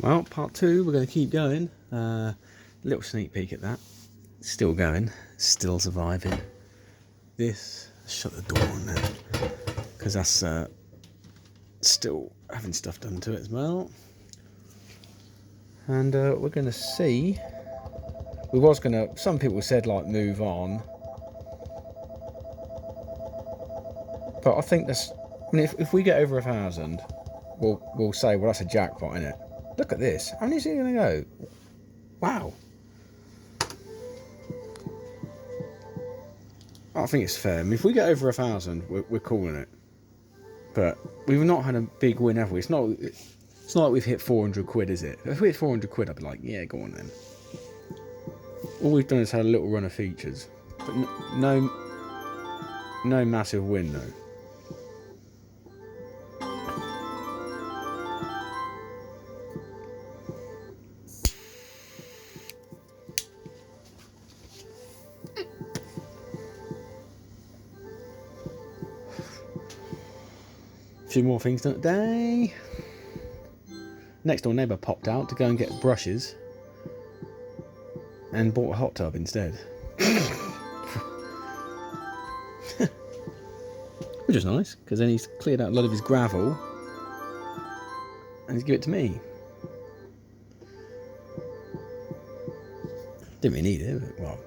Well, part 2, we're going to keep going. Little sneak peek at that. Still going, still surviving. This, shut the door on there, because that's still having stuff done to it as well. And we're going to see. We was going to. Some people said like move on, but I think that's. I mean, if we get over 1,000, we'll say, well, that's a jackpot, innit? Look at this. How many is it going to go? Wow. I think it's fair. I mean, if we get over 1,000, we're calling it. But we've not had a big win, have we? It's not like we've hit 400 quid, is it? If we hit 400 quid, I'd be like, yeah, go on then. All we've done is had a little run of features, but no massive win though. A few more things done today. Next door neighbour popped out to go and get brushes and bought a hot tub instead. Which is nice, because then he's cleared out a lot of his gravel and he's given it to me. Didn't really need it, but, well,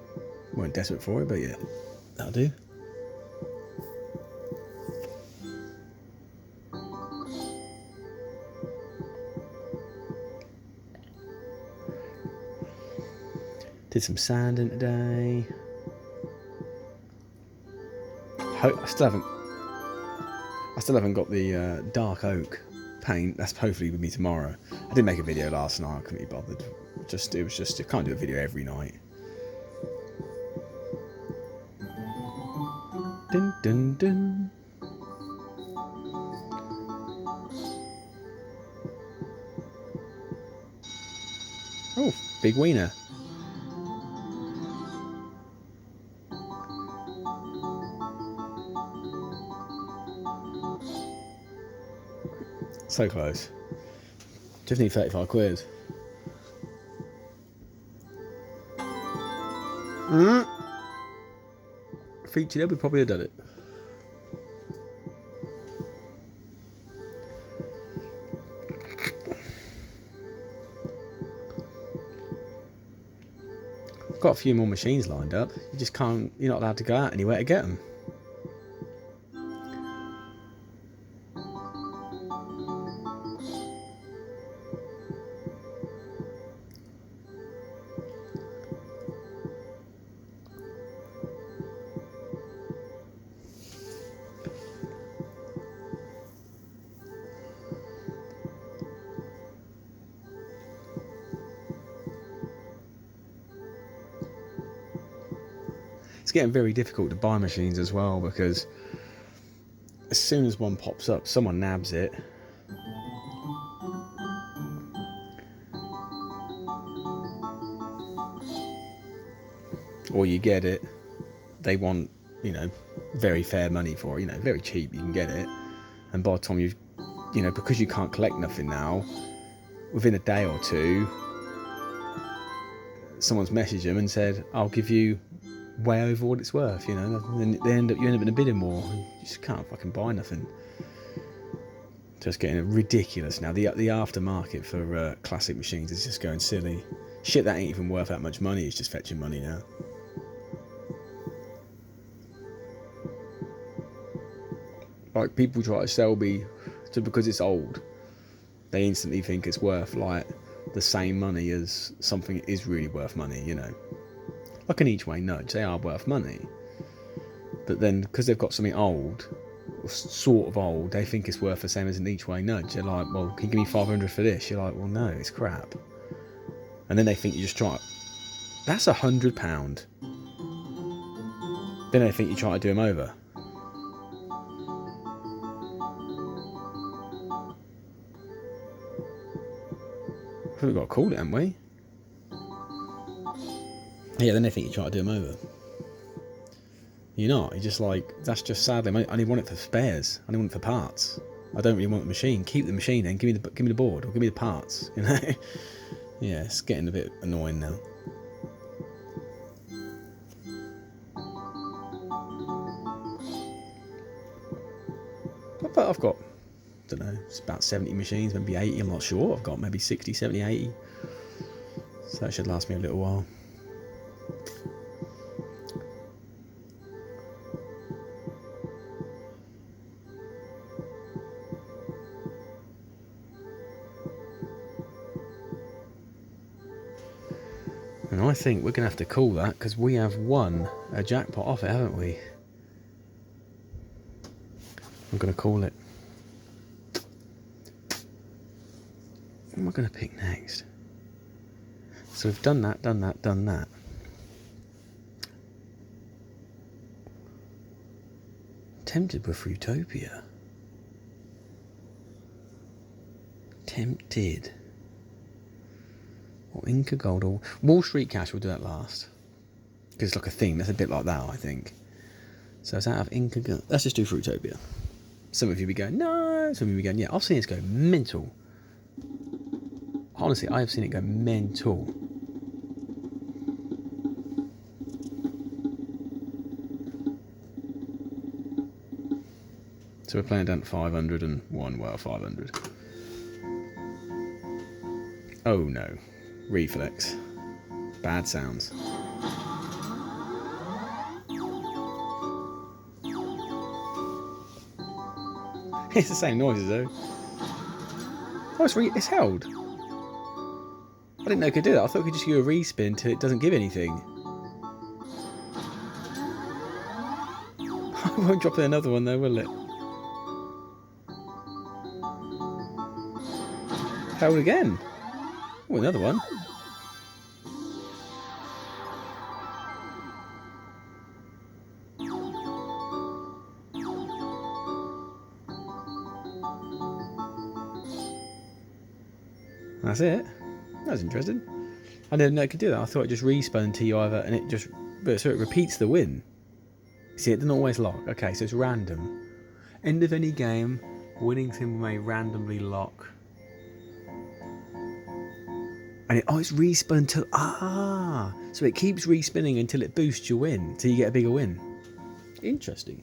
weren't desperate for it, but yeah, that'll do. Did some sanding today. I still haven't got the dark oak paint. That's hopefully with me tomorrow. I did make a video last night. I couldn't be bothered. It was just I can't do a video every night. Dun dun dun. Oh, big wiener. So close. Just need 35 quid. Featured it, we probably have done it. Got a few more machines lined up. You just can't. You're not allowed to go out anywhere to get them. It's getting very difficult to buy machines as well, because as soon as one pops up, someone nabs it. Or you get it, they want, very fair money for it, very cheap, you can get it. And by the time you've, because you can't collect nothing now, within a day or two, someone's messaged them and said, I'll give you way over what it's worth, and you end up in a bidding war. You just can't fucking buy nothing. Just getting ridiculous now. The aftermarket for classic machines is just going silly. Shit that ain't even worth that much money, it's just fetching money now. Like, people try to sell me because it's old, they instantly think it's worth like the same money as something is really worth money, Like an each way nudge, they are worth money. But then, because they've got something old, or sort of old, they think it's worth the same as an each way nudge. They're like, well, can you give me 500 for this? You're like, well, no, it's crap. And then they think you just try. That's £100. Then they think you try to do them over. We've got to call it, haven't we? Yeah, then they think you try to do them over. You're not. You're just like, that's just sadly, I only want it for spares. I only want it for parts. I don't really want the machine. Keep the machine then. Give me the board or give me the parts. You know. Yeah, it's getting a bit annoying now. But I've got, I don't know, it's about 70 machines, maybe 80. I'm not sure. I've got maybe 60, 70, 80. So that should last me a little while. And I think we're going to have to call that because we have won a jackpot off it, haven't we? I'm going to call it. What am I going to pick next? So we've done that, done that, done that. Tempted with Frutopia. Tempted. Or Inca Gold or Wall Street Cash, we'll do that last. Because it's like a thing, that's a bit like that, I think. So it's out of Inca Gold. Let's just do Frutopia. Some of you will be going, no. Some of you will be going, yeah. I've seen it go mental. Honestly, I have seen it go mental. So we're playing down to 500 and one, well, 500. Oh no. Reflex. Bad sounds. It's the same noises though. Oh, it's held. I didn't know it could do that. I thought it could just give a respin until it doesn't give anything. I won't drop in another one though, will it? Held again. Oh, another one. That's it. That was interesting. I didn't know it could do that. I thought it just respun until you either, and it just, so it repeats the win. See, it doesn't always lock. Okay, so it's random. End of any game, winning symbol may randomly lock. And it's respun until, so it keeps respinning until it boosts your win, till you get a bigger win. Interesting.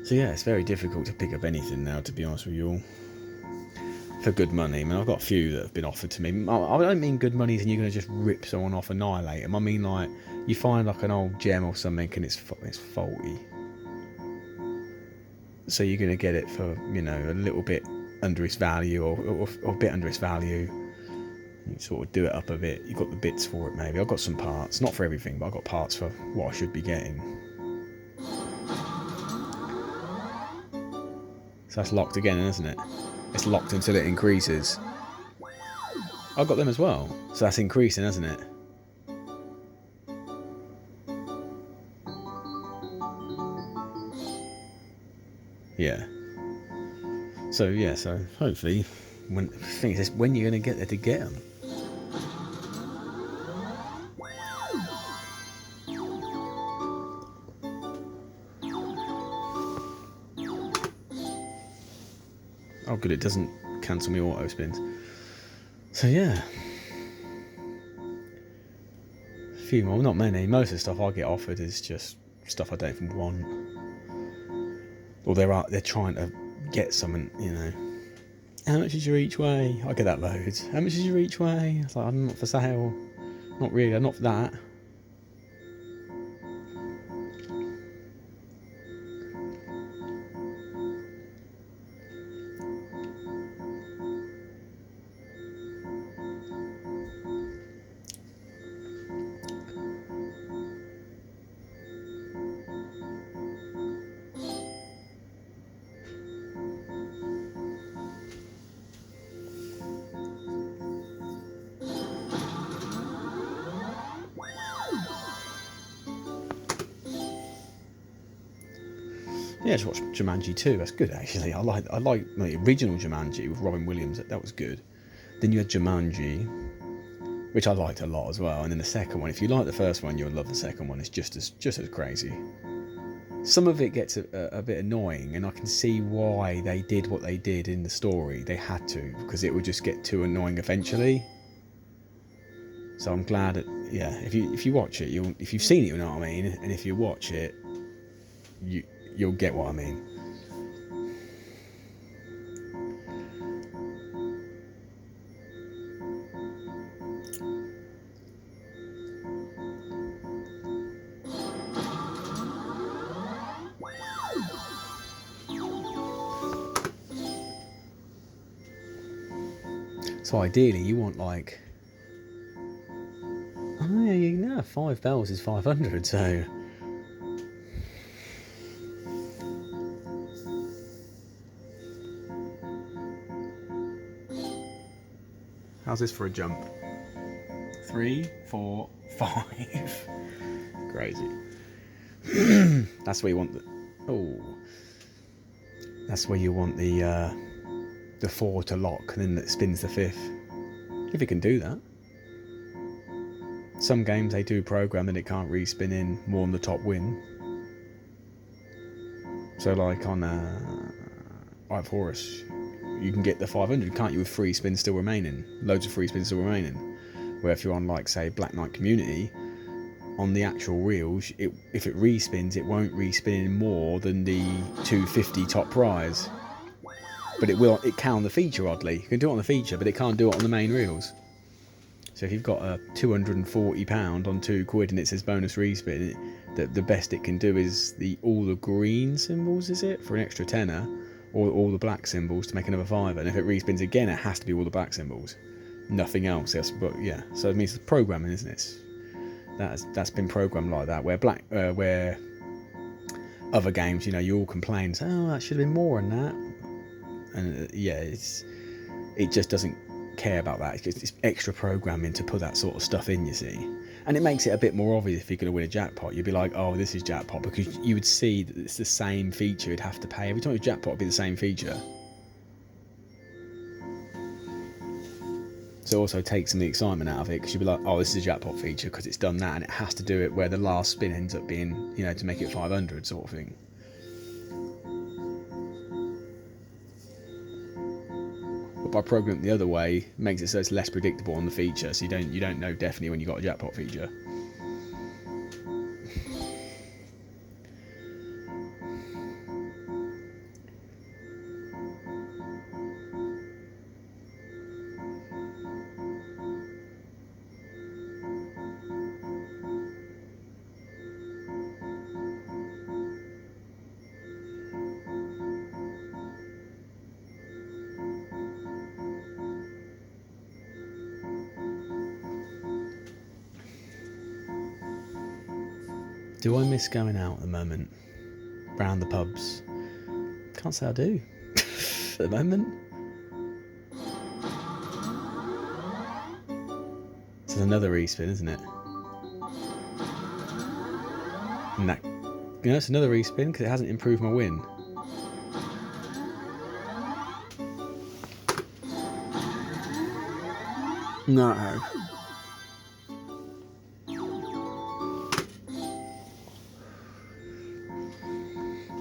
So yeah, it's very difficult to pick up anything now, to be honest with you all. For good money. I mean, I've got a few that have been offered to me. I don't mean good money as in you're going to just rip someone off, annihilate them. I mean like, you find like an old gem or something and it's faulty. So you're going to get it for, you know, a little bit under its value or a bit under its value. You sort of do it up a bit. You've got the bits for it maybe. I've got some parts. Not for everything, but I've got parts for what I should be getting. So that's locked again, isn't it? It's locked until it increases. I've got them as well. So that's increasing, isn't it? Yeah. So yeah, so hopefully, the thing is, when you're going to get there to get them. Oh good, it doesn't cancel me auto spins. So yeah. A few more, not many. Most of the stuff I get offered is just stuff I don't even want. Or they're trying to get something, you know. How much is your each way? I get that loads. How much is your each way? It's like, I'm not for sale. Not really, I'm not for that. Yeah, just watched Jumanji 2. That's good actually. I like the original Jumanji with Robin Williams. That was good. Then you had Jumanji, which I liked a lot as well. And then the second one, if you like the first one, you'll love the second one. It's just as crazy. Some of it gets a bit annoying, and I can see why they did what they did in the story. They had to, because it would just get too annoying eventually. So I'm glad that, yeah, if you watch it, if you've seen it, you know what I mean. And if you watch it, you'll get what I mean. So ideally, you want like, oh yeah, you know, 5 bells is 500. So how's this for a jump? 3, 4, 5. Crazy. That's where you want the. Oh, that's where you want the 4 to lock, and then it spins the 5th. If it can do that. Some games they do program that it can't respin in more than the top win. So like on I've Horus, you can get the 500, can't you, with free spins still remaining, loads of free spins still remaining. Where if you're on like say Black Knight Community, on the actual reels, if it respins, it won't respin in more than the 250 top prize. But it can on the feature, oddly. You can do it on the feature, but it can't do it on the main reels. So if you've got a £240 on £2 and it says bonus respin, the best it can do is all the green symbols, is it? For an extra tenner, or all the black symbols to make another £5. And if it respins again, it has to be all the black symbols. Nothing else. Yes, but yeah. So it means it's programming, isn't it? That's been programmed like that, where other games, you know, you all complain, say, oh, that should have been more than that. And yeah, it just doesn't care about that. It's extra programming to put that sort of stuff in, you see. And it makes it a bit more obvious if you're going to win a jackpot. You'd be like, oh, this is jackpot, because you would see that it's the same feature you'd have to pay. Every time it's jackpot, it'd be the same feature. So it also takes some of the excitement out of it, because you'd be like, oh, this is a jackpot feature because it's done that, and it has to do it where the last spin ends up being, you know, to make it 500 sort of thing. But by programming it the other way, it makes it so it's less predictable on the feature, so you don't know definitely when you got a jackpot feature. Do I miss going out at the moment? Round the pubs? Can't say I do. At the moment. This is another respin, isn't it? And that, you know, it's another respin because it hasn't improved my win. No.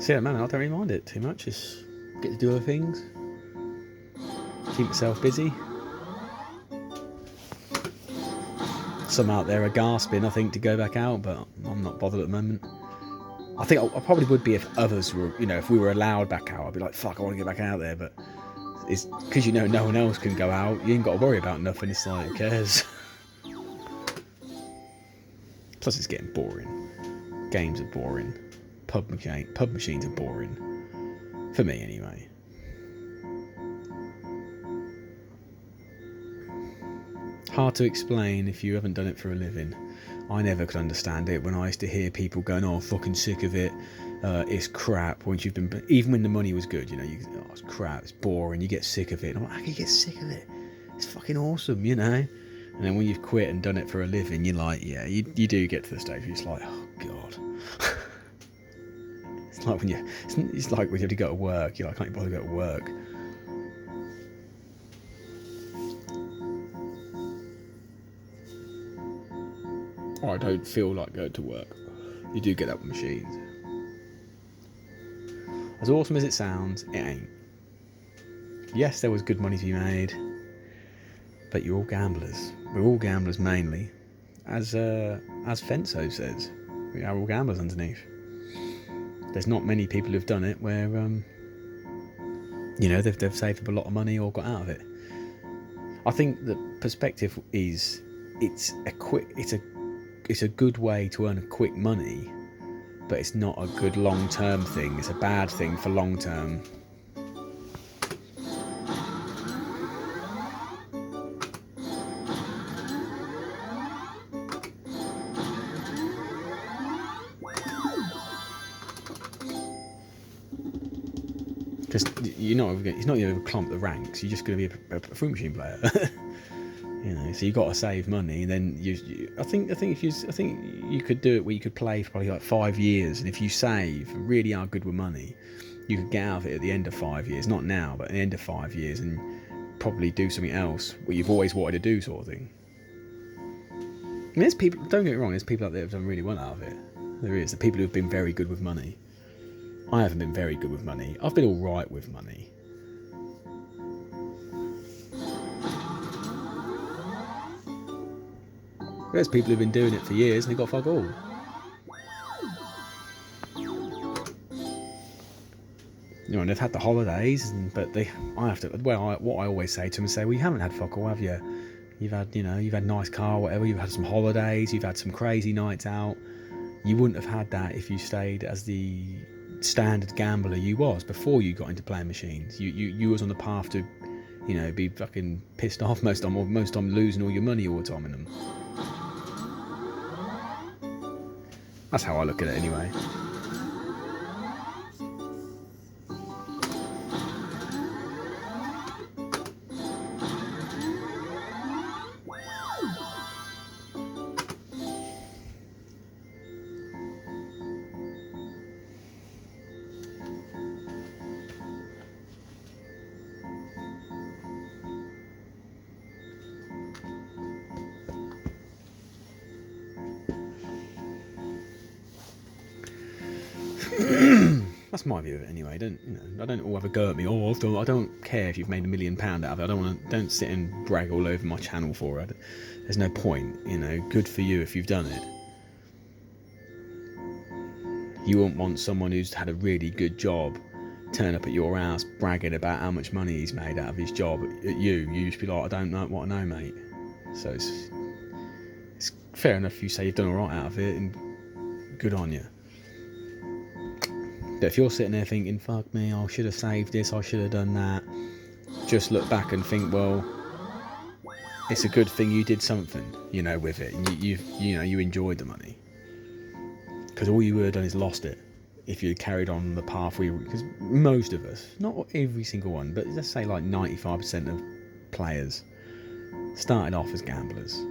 So yeah, man, I don't really mind it too much. Just get to do other things, keep myself busy. Some out there are gasping, I think, to go back out, but I'm not bothered at the moment. I think I probably would be if others were, you know, if we were allowed back out. I'd be like, fuck, I want to get back out there, but it's because, you know, no one else can go out. You ain't got to worry about nothing. It's like, who cares? Plus, it's getting boring. Games are boring. Pub machines are boring. For me, anyway. Hard to explain if you haven't done it for a living. I never could understand it when I used to hear people going, oh, I'm fucking sick of it. It's crap. Once you've been, even when the money was good, you know, oh, it's crap, it's boring, you get sick of it. And I'm like, how can you get sick of it? It's fucking awesome, you know? And then when you've quit and done it for a living, you're like, yeah, you do get to the stage where you're just like, oh, God. It's like when it's like when you have to go to work. You're like, I can't bother to go to work. Or I don't feel like going to work. You do get that with machines. As awesome as it sounds, it ain't. Yes, there was good money to be made, but you're all gamblers. We're all gamblers mainly, as Fenso says. We are all gamblers underneath. There's not many people who've done it where, they've saved up a lot of money or got out of it. I think the perspective is it's a good way to earn a quick money, but it's not a good long-term thing. It's a bad thing for long-term. Because it's not going to climb the ranks. You're just going to be a fruit machine player. So you got to save money. And then I think you could do it where you could play for probably like 5 years, and if you save, really are good with money, you could get out of it at the end of 5 years. Not now, but at the end of 5 years, and probably do something else what you've always wanted to do, sort of thing. I mean, there's people. Don't get me wrong. There's people out there who've done really well out of it. There is the people who've been very good with money. I haven't been very good with money. I've been all right with money. There's people who've been doing it for years and they've got fuck all. And they've had the holidays, but what I always say to them is, well, you haven't had fuck all, have you? You've had a nice car, whatever. You've had some holidays. You've had some crazy nights out. You wouldn't have had that if you stayed as the standard gambler you was before you got into playing machines. You was on the path to, be fucking pissed off most time losing all your money all the time in them. That's how I look at it anyway. That's my view of it anyway. I don't all have a go at me. I don't care if you've made £1 million out of it. Don't sit and brag all over my channel for it. There's no point. Good for you if you've done it. You won't want someone who's had a really good job turn up at your house bragging about how much money he's made out of his job at you. You just be like, I don't know what I know, mate. So it's fair enough you say you've done all right out of it, and good on you. But if you're sitting there thinking, fuck me, I should have saved this, I should have done that, just look back and think, well, it's a good thing you did something, with it, and you enjoyed the money. Because all you would have done is lost it if you carried on the path because most of us, not every single one, but let's say like 95% of players started off as gamblers.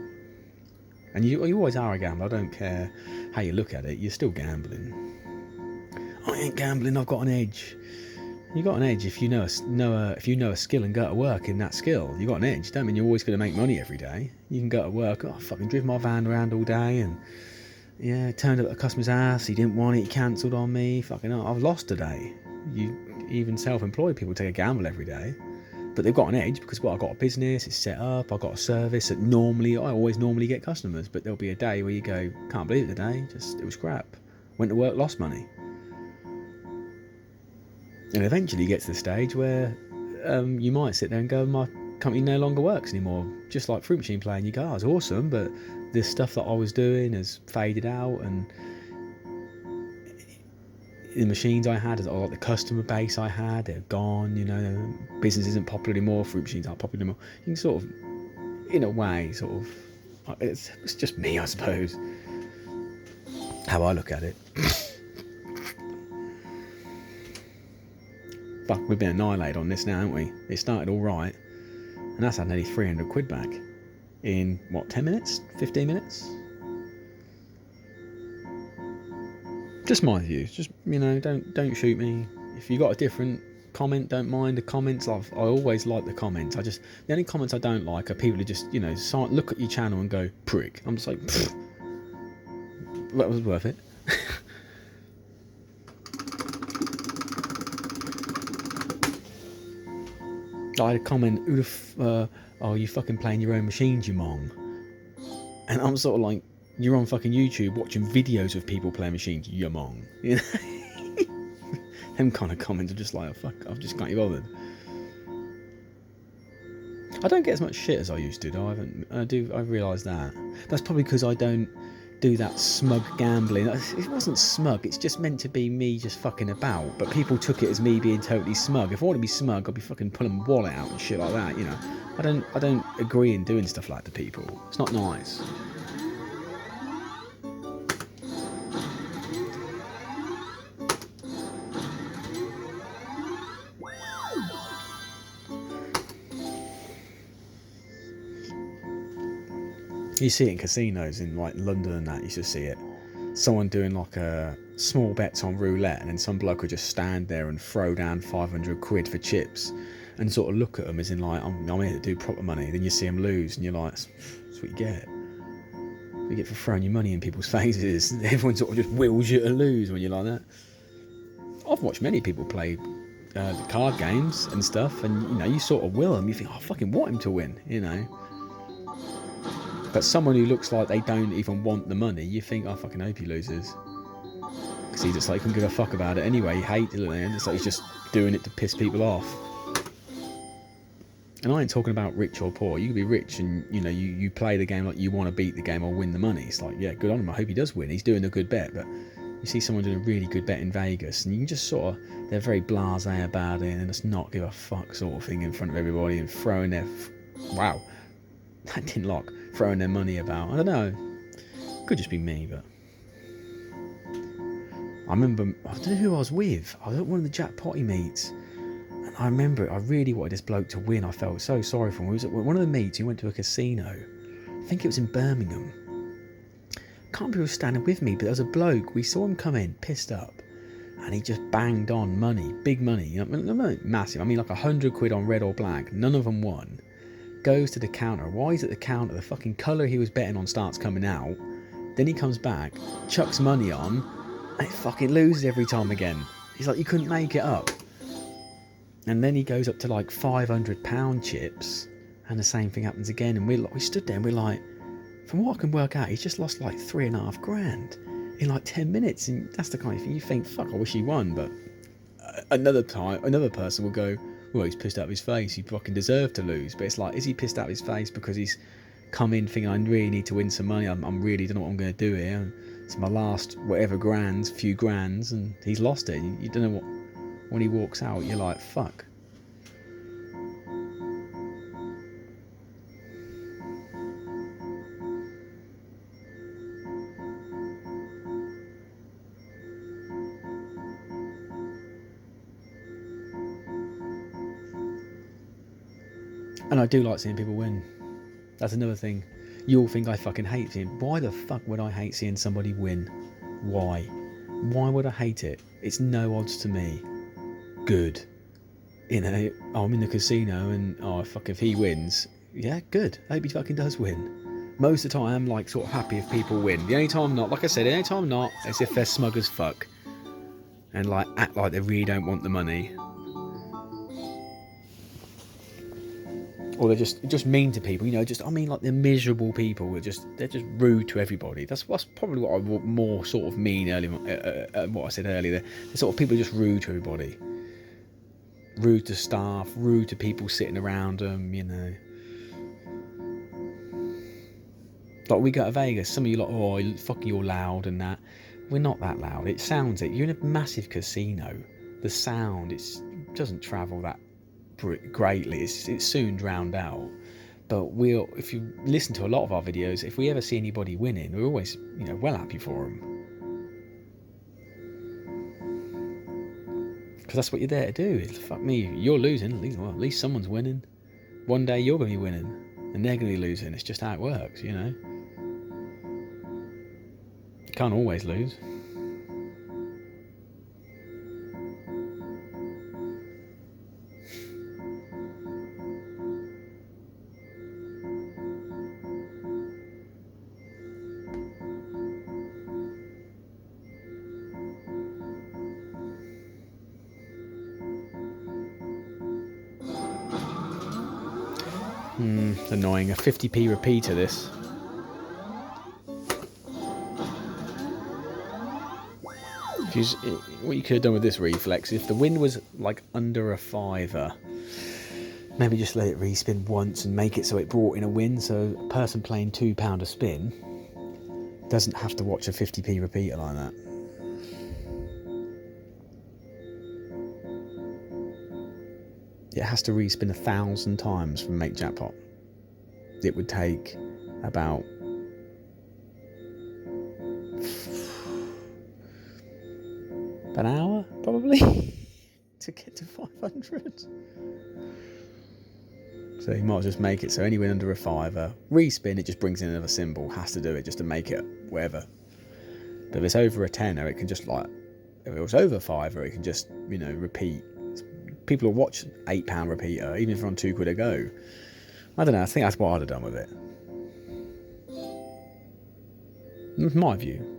And you always are a gambler. I don't care how you look at it, you're still gambling. I ain't gambling, I've got an edge. You got an edge if you know a skill and go to work in that skill. You got an edge. Don't mean you're always going to make money every day. You can go to work. I fucking driven my van around all day and turned up at a customer's house. He didn't want it. He cancelled on me. Fucking I've lost today. Even self-employed people take a gamble every day, but they've got an edge because I've got a business. It's set up. I've got a service that I always get customers. But there'll be a day where you go, can't believe it today. It was crap. Went to work, lost money. And eventually you get to the stage where you might sit there and go, my company no longer works anymore. Just like fruit machine playing, you go, it's awesome, but the stuff that I was doing has faded out, and the machines I had, or like the customer base I had, they're gone. Business isn't popular anymore. Fruit machines aren't popular anymore. You can sort of, in a way, it's just me, I suppose, how I look at it. Fuck, we've been annihilated on this now, haven't we? It started all right, and that's had nearly 300 quid back in, 10 minutes? 15 minutes? Just my views. Just, you know, don't shoot me. If you got a different comment, don't mind the comments. I always like the comments. The only comments I don't like are people who just, you know, look at your channel and go prick. I'm just like, pfft, that was worth it. I had a comment, oh, you fucking playing your own machines, you mong. And I'm sort of like, you're on fucking YouTube watching videos of people playing machines, you mong. You know? Them kind of comments are just like, oh, fuck, I just can't be bothered. I don't get as much shit as I used to, though. I realise that. That's probably because I don't do that smug gambling. It wasn't smug, it's just meant to be me just fucking about, but people took it as me being totally smug. If I want to be smug, I'll be fucking pulling my wallet out and shit like that, you know. I don't agree in doing stuff like that to people. It's not nice. You see it in casinos in like London and that, you should see it. Someone doing like a small bets on roulette, and then some bloke would just stand there and throw down 500 quid for chips and sort of look at them as in like, I'm here to do proper money. Then you see them lose and you're like, that's what you get. You get for throwing your money in people's faces. Everyone sort of just wills you to lose when you're like that. I've watched many people play the card games and stuff, and you know, you sort of will them. You think, oh, I fucking want him to win, you know. But someone who looks like they don't even want the money, you think, oh, I fucking hope he loses. Because he just like couldn't give a fuck about it anyway. He hates it, and it's like he's just doing it to piss people off. And I ain't talking about rich or poor. You can be rich and, you know, you play the game like you want to beat the game or win the money. It's like, yeah, good on him. I hope he does win. He's doing a good bet. But you see someone doing a really good bet in Vegas, and you can just sort of, they're very blasé about it and just not give a fuck sort of thing in front of everybody and throwing their, wow, that didn't lock. Throwing their money about. I don't know. Could just be me, but I remember, I don't know who I was with. I was at one of the Jackpot meets, and I remember I really wanted this bloke to win. I felt so sorry for him. He was at one of the meets. He went to a casino. I think it was in Birmingham. Can't believe he was standing with me, but there was a bloke. We saw him come in, pissed up, and he just banged on money, big money. You know, massive. I mean, like 100 quid on red or black. None of them won. Goes to the counter. While he's at the counter, the fucking colour he was betting on starts coming out. Then he comes back, chucks money on, and it fucking loses every time again. He's like, you couldn't make it up. And then he goes up to like £500 chips, and the same thing happens again. And we stood there and we're like, from what I can work out, he's just lost like 3.5 grand in like 10 minutes. And that's the kind of thing you think, fuck, I wish he won. But another person will go, well, he's pissed out of his face, he fucking deserved to lose. But it's like, is he pissed out of his face because he's come in thinking, I really need to win some money, I'm really don't know what I'm going to do here, and it's my last whatever few grands, and he's lost it. You don't know what, when he walks out, you're like, fuck. And I do like seeing people win. That's another thing. You all think I fucking hate seeing. Why the fuck would I hate seeing somebody win? Why? Why would I hate it? It's no odds to me. Good. You know, I'm in the casino and, oh, fuck, if he wins, yeah, good. I hope he fucking does win. Most of the time, I'm like sort of happy if people win. The only time I'm not, like I said, the only time I'm not, is if they're smug as fuck. And like act like they really don't want the money. Or they're just mean to people, you know, I mean like they're miserable people, they're just rude to everybody. That's probably what I more sort of mean earlier, what I said earlier. They're sort of people just rude to everybody. Rude to staff, rude to people sitting around them, you know. Like we go to Vegas, some of you like, oh, fucking you're loud and that. We're not that loud, it sounds it. You're in a massive casino. The sound, it doesn't travel that greatly, it's soon drowned out. But if you listen to a lot of our videos, if we ever see anybody winning, we're always, you know, well happy for them, because that's what you're there to do. Fuck me, you're losing, at least someone's winning. One day you're going to be winning and they're going to be losing. It's just how it works, you know. You can't always lose. Annoying. A 50p repeater, this. What you could have done with this reflex, if the win was like under a fiver, maybe just let it respin once and make it so it brought in a win, so a person playing £2 a spin doesn't have to watch a 50p repeater like that. It has to respin 1,000 times from make jackpot. It would take about an hour, probably, to get to 500. So you might as well just make it so any win under a fiver, respin, it just brings in another symbol, has to do it just to make it whatever. But if it's over a tenner, it can just like, if it was over a fiver, it can just, you know, repeat. People will watch £8 repeater, even if they're on £2 a go. I don't know, I think that's what I'd have done with it. My view.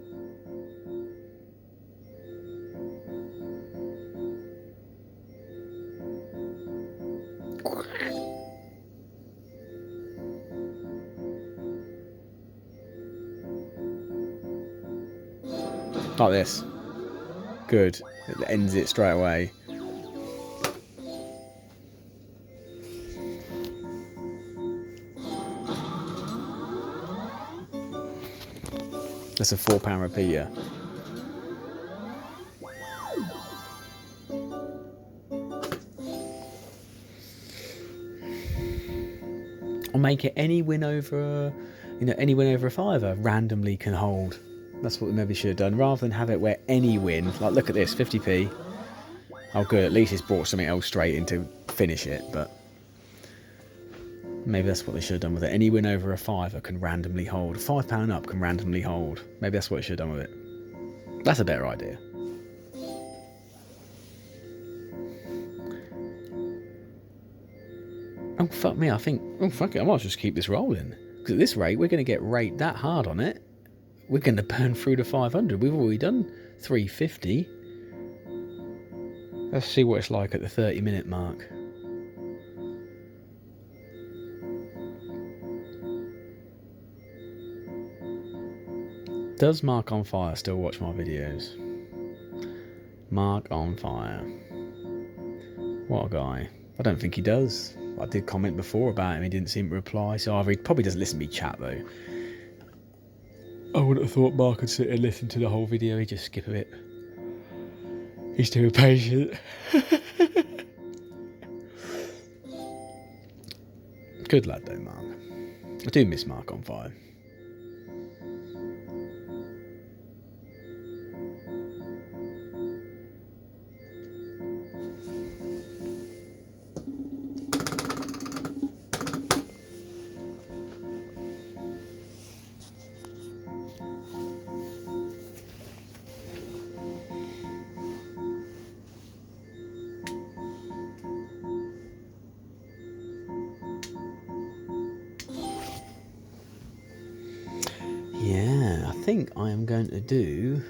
Like this. Good. It ends it straight away. That's a £4 repeater. Or make it any win over, any win over a fiver randomly can hold. That's what we maybe should have done, rather than have it where any win, like look at this, 50p. Oh good, at least it's brought something else straight in to finish it, but maybe that's what they should have done with it. Any win over a fiver can randomly hold. £5 up can randomly hold. Maybe that's what they should have done with it. That's a better idea. Oh fuck me, I think, oh fuck it, I might just keep this rolling. Because at this rate, we're going to get raked that hard on it. We're going to burn through to 500. We've already done 350. Let's see what it's like at the 30-minute mark. Does Mark on Fire still watch my videos? Mark on Fire. What a guy. I don't think he does. I did comment before about him. He didn't seem to reply. So either he probably doesn't listen to me chat though. I wouldn't have thought Mark would sit and listen to the whole video. He'd just skip a bit. He's too impatient. Good lad though, Mark. I do miss Mark on Fire. Yeah, I think I am going to do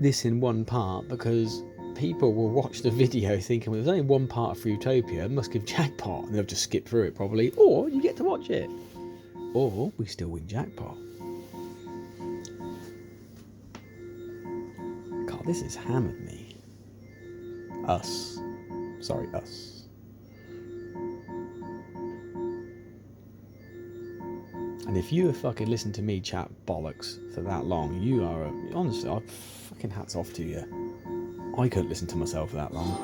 this in one part because people will watch the video thinking, well, there's only one part of Frutopia, it must give Jackpot, and they'll just skip through it probably, or you get to watch it, or we still win Jackpot. God, this has hammered me. Us. Sorry, us. And if you have fucking listened to me chat bollocks for that long, you are, honestly, I fucking hats off to you. I couldn't listen to myself for that long.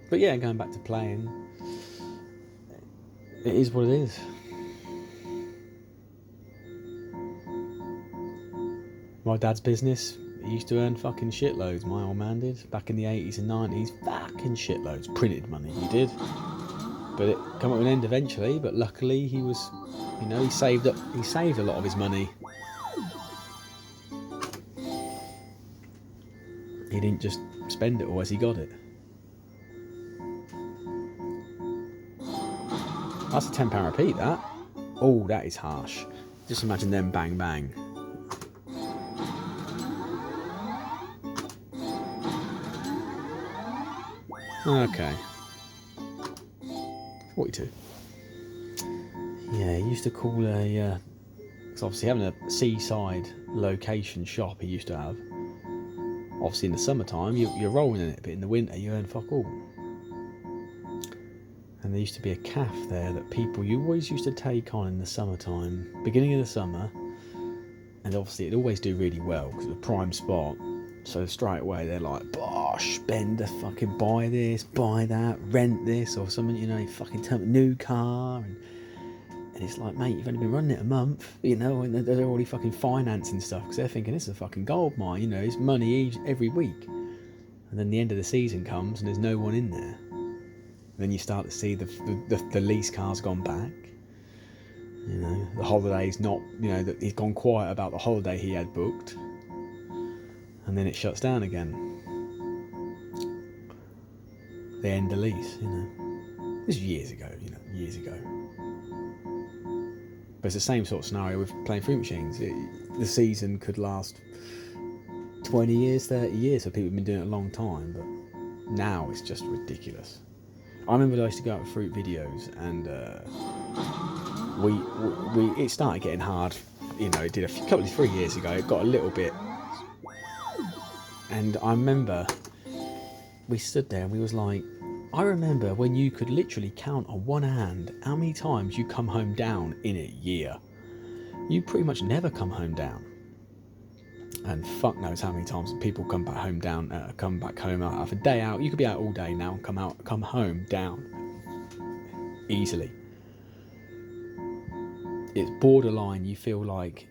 But yeah, going back to playing, it is what it is. My dad's business, he used to earn fucking shitloads, my old man did, back in the 80s and 90s, fucking shitloads, printed money he did. But it came up to an end eventually, but luckily he was, he saved a lot of his money. He didn't just spend it all as he got it. That's a £10 repeat, that. Oh, that is harsh. Just imagine them bang bang. Okay. 42. Yeah, he used to call a... Because obviously having a seaside location shop he used to have. Obviously in the summertime you're rolling in it, but in the winter you earn fuck all. And there used to be a cafe there that you always used to take on in the summertime, beginning of the summer, and obviously it'd always do really well because it was a prime spot. So straight away they're like, bosh, spend a fucking, buy this, buy that, rent this or something, you know, you fucking turn a new car, and it's like, mate, you've only been running it a month, you know, and they're already fucking financing stuff because they're thinking this is a fucking gold mine, you know, it's money every week. And then the end of the season comes and there's no one in there. Then you start to see the lease car's gone back. You know, the holiday's not, you know, that he's gone quiet about the holiday he had booked. And then it shuts down again. They end the lease, you know. This is years ago, you know, years ago. But it's the same sort of scenario with playing fruit machines. The season could last 20 years, 30 years, so people have been doing it a long time, but now it's just ridiculous. I remember I used to go out with fruit videos, and it started getting hard. You know, it did a couple of 3 years ago. It got a little bit, and I remember we stood there and we was like, I remember when you could literally count on one hand how many times you come home down in a year. You pretty much never come home down. And fuck knows how many times people come back home down, have a day out. You could be out all day now and come home down easily. It's borderline. You feel like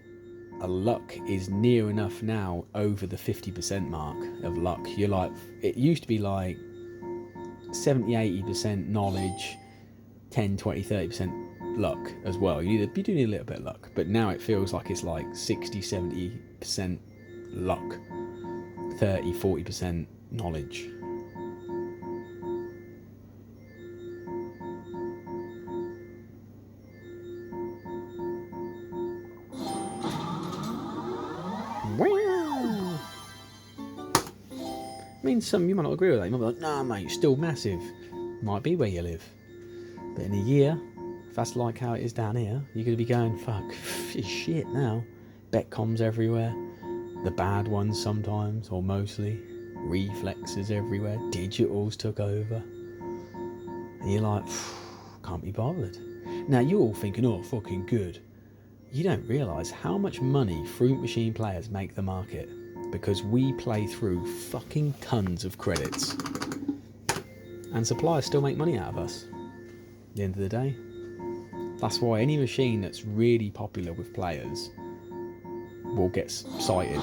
a luck is near enough now over the 50% mark of luck. You're like, it used to be like 70-80% knowledge, 10, 20, 30% luck as well. You do need a little bit of luck, but now it feels like it's like 60-70% luck, 30-40% knowledge. I mean, some you might not agree with that. You might be like, nah, mate, it's still massive. Might be where you live, but in a year, if that's like how it is down here, you're going to be going, fuck, it's shit now. Betcoms everywhere. The bad ones sometimes, or mostly. Reflexes everywhere. Digitals took over. And you're like, can't be bothered. Now you're all thinking, oh, fucking good. You don't realise how much money fruit machine players make the market, because we play through fucking tons of credits. And suppliers still make money out of us. At the end of the day. That's why any machine that's really popular with players will get cited.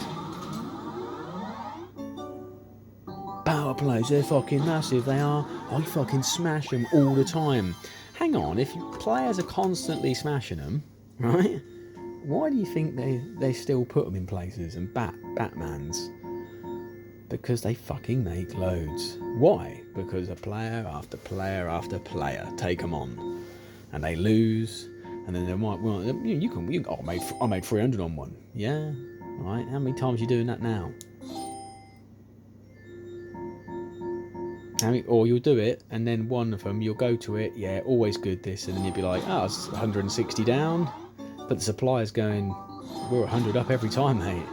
Power plays, they're fucking massive, they are. I fucking smash them all the time. Hang on, if players are constantly smashing them, right? Why do you think they still put them in places and Batmans? Because they fucking make loads. Why? Because a player after player after player take them on, and they lose. And then they might, well, I made 300 on one. Yeah, right. How many times are you doing that now? Or you'll do it, and then one of them, you'll go to it, yeah, always good this, and then you'll be like, oh, it's 160 down. But the supplier's going, we're 100 up every time, mate.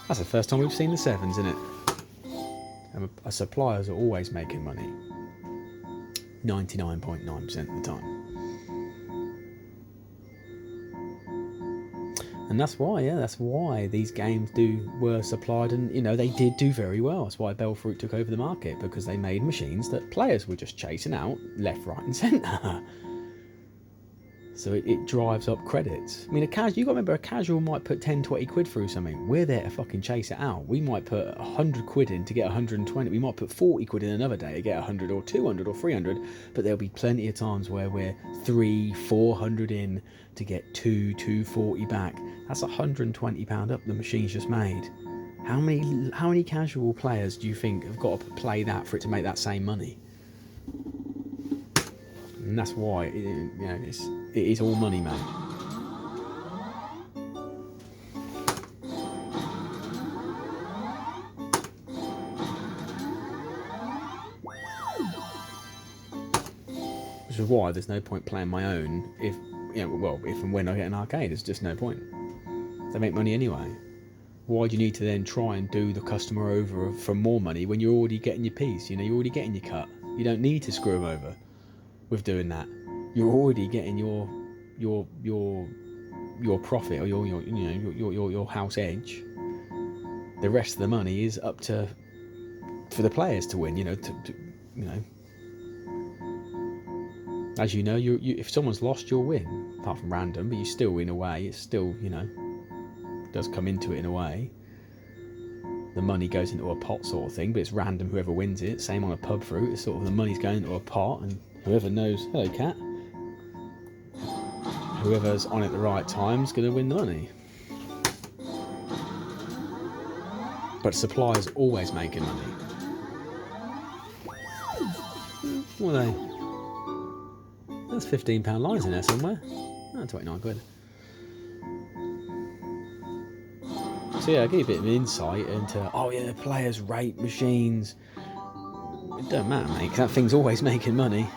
That's the first time we've seen the sevens, isn't it? And suppliers are always making money. 99.9% of the time. And that's why these games were supplied, and you know, they did do very well. That's why Belfruit took over the market, because they made machines that players were just chasing out left, right and centre. So it drives up credits. I mean, you got to remember, a casual might put 10, 20 quid through something. We're there to fucking chase it out. We might put 100 quid in to get 120. We might put 40 quid in another day to get 100 or 200 or 300. But there'll be plenty of times where we're 300, 400 in to get 240 back. That's £120 up the machine's just made. How many casual players do you think have got to play that for it to make that same money? and that's why it is all money, mate. Which is why there's no point playing my own if and when I get an arcade, there's just no point. They make money anyway. Why do you need to then try and do the customer over for more money when you're already getting your piece? You're already getting your cut. You don't need to screw them over with doing that. You're already getting your profit or your house edge. The rest of the money is up for the players to win. As you know, if someone's lost, you'll win. Apart from random, but you still, in a way, it's still, does come into it in a way. The money goes into a pot sort of thing, but it's random whoever wins it. Same on a pub fruit. It's sort of the money's going into a pot, and whoever knows, hello cat, whoever's on at the right time is going to win the money. But suppliers always making money. What are they? There's £15 lines in there somewhere. Oh, 29 quid. So yeah, I'll give you a bit of insight into, players rate machines. It don't matter, mate, because that thing's always making money.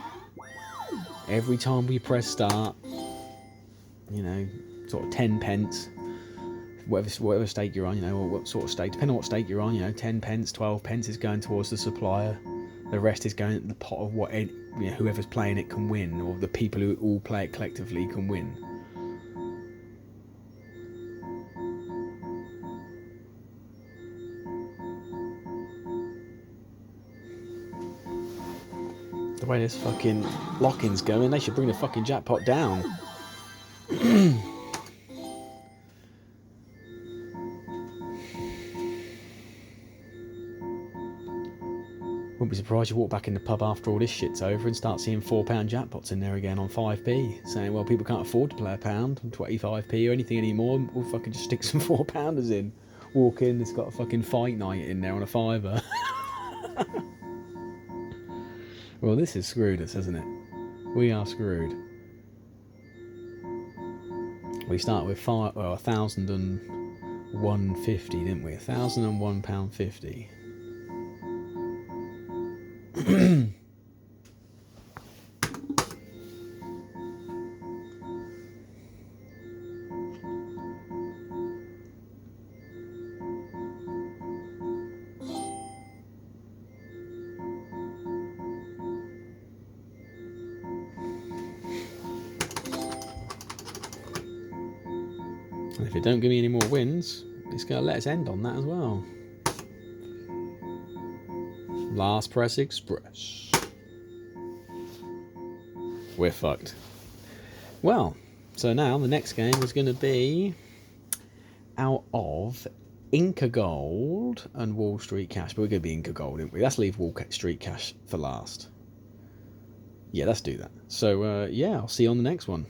Every time we press start, sort of 10 pence, whatever stake you're on, or what sort of stake, depending on what stake you're on, 10 pence, 12 pence is going towards the supplier. The rest is going into the pot of what whoever's playing it can win, or the people who all play it collectively can win. The way this fucking lock-in's going, they should bring the fucking jackpot down. Wouldn't be surprised you walk back in the pub after all this shit's over and start seeing £4 jackpots in there again on 5p, saying, well, people can't afford to play a pound, 25p or anything anymore, we'll fucking just stick some £4-pounders in. Walk in, it's got a fucking fight night in there on a fiver. Well, this has screwed us, hasn't it? We are screwed. We started with £1,001.50, didn't we? £1,001.50. And if it don't give me any more wins, it's going to let us end on that as well. Last press express. We're fucked. Well, so now the next game is going to be out of Inca Gold and Wall Street Cash. But we're going to be Inca Gold, aren't we? Let's leave Wall Street Cash for last. Yeah, let's do that. So, yeah, I'll see you on the next one.